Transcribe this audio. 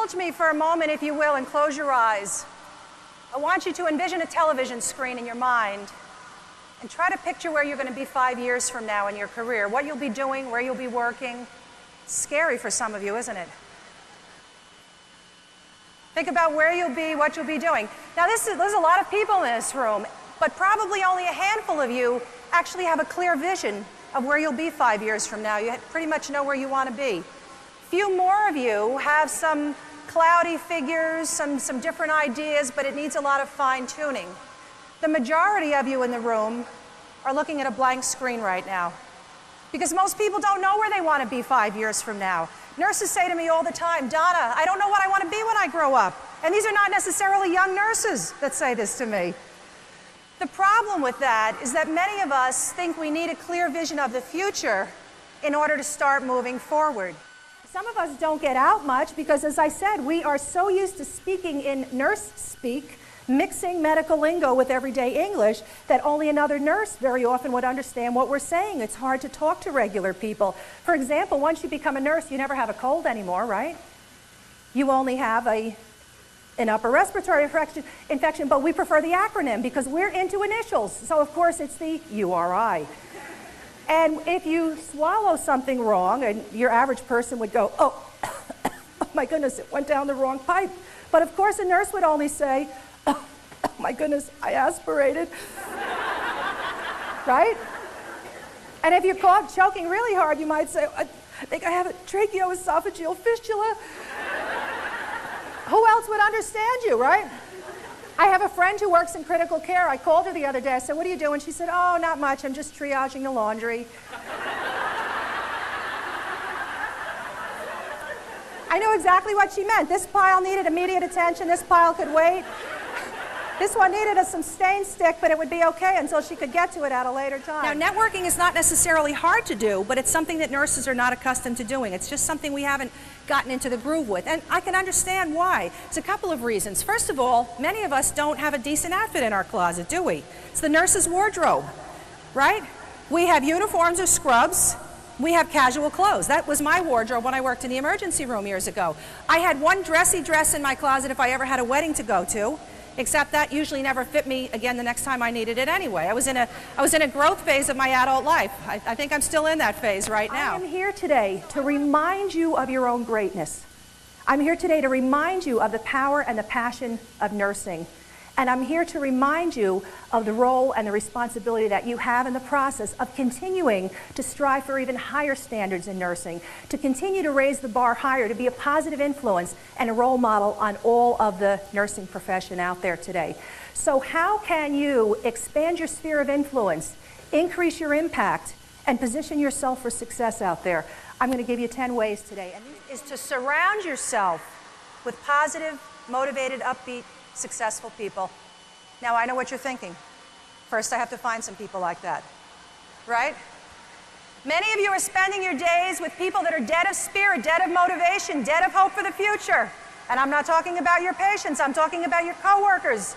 indulge me for a moment, if you will, and close your eyes. I want you to envision a television screen in your mind and try to picture where you're going to be 5 years from now in your career, what you'll be doing, where you'll be working. It's scary for some of you, isn't it? Think about where you'll be, what you'll be doing. Now, there's a lot of people in this room, but probably only a handful of you actually have a clear vision of where you'll be 5 years from now. You pretty much know where you want to be. Few more of you have some cloudy figures, some different ideas, but it needs a lot of fine-tuning. The majority of you in the room are looking at a blank screen right now, because most people don't know where they want to be 5 years from now. Nurses say to me all the time, Donna, I don't know what I want to be when I grow up. And these are not necessarily young nurses that say this to me. The problem with that is that many of us think we need a clear vision of the future in order to start moving forward. Some of us don't get out much because, as I said, we are so used to speaking in nurse speak, mixing medical lingo with everyday English, that only another nurse very often would understand what we're saying. It's hard to talk to regular people. For example, once you become a nurse, you never have a cold anymore, right? You only have an upper respiratory infection, but we prefer the acronym because we're into initials. So, of course, it's the URI. And if you swallow something wrong, and your average person would go, oh, oh my goodness, it went down the wrong pipe. But, of course, a nurse would only say, oh my goodness, I aspirated. Right? And if you're caught choking really hard, you might say, I think I have a tracheoesophageal fistula. Who else would understand you, right? I have a friend who works in critical care. I called her the other day. I said, what are you doing? She said, oh, not much. I'm just triaging the laundry. I knew exactly what she meant. This pile needed immediate attention. This pile could wait. This one needed some stain stick, but it would be okay until she could get to it at a later time. Now, networking is not necessarily hard to do, but it's something that nurses are not accustomed to doing. It's just something we haven't gotten into the groove with. And I can understand why. It's a couple of reasons. First of all, many of us don't have a decent outfit in our closet, do we? It's the nurse's wardrobe, right? We have uniforms or scrubs. We have casual clothes. That was my wardrobe when I worked in the emergency room years ago. I had one dressy dress in my closet if I ever had a wedding to go to, except that usually never fit me again the next time I needed it anyway. I was in a growth phase of my adult life. I think I'm still in that phase right now. I am here today to remind you of your own greatness. I'm here today to remind you of the power and the passion of nursing. And I'm here to remind you of the role and the responsibility that you have in the process of continuing to strive for even higher standards in nursing, to continue to raise the bar higher, to be a positive influence and a role model on all of the nursing profession out there today. So how can you expand your sphere of influence, increase your impact, and position yourself for success out there? I'm going to give you 10 ways today. And this is to surround yourself with positive, motivated, upbeat, successful people. Now, I know what you're thinking. First, I have to find some people like that, right? Many of you are spending your days with people that are dead of spirit, dead of motivation, dead of hope for the future. And I'm not talking about your patients. I'm talking about your coworkers,